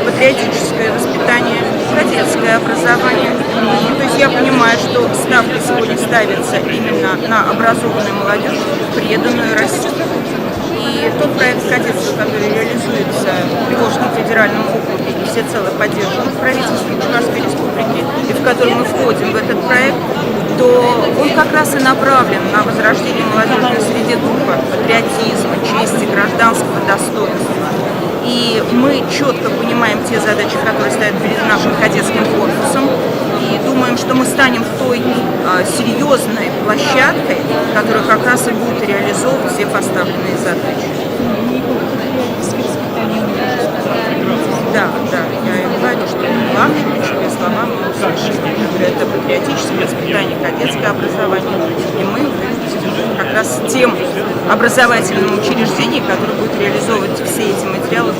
патриотическое воспитание, кадетское образование. То есть я понимаю, что ставка сегодня ставится именно на образованную молодежь, преданную России. И тот проект кадетства, который реализуется в Приволжском федеральном округе и всецело поддержан правительством Чувашской республики, и в котором мы входим в этот проект, то он как раз и направлен на возрождение молодежной среды духа, патриотизма, чести, гражданского достоинства. И мы четко понимаем те задачи, которые стоят перед нашим кадетским корпусом, и думаем, что мы станем той серьезной площадкой, которая как раз и будет реализовывать все поставленные задачи. Да, я говорю, что главные ключевые слова мы услышали. Это патриотическое воспитание, кадетское образование. И мы будем как раз тем образовательным учреждением, которое будет реализовывать все эти материалы.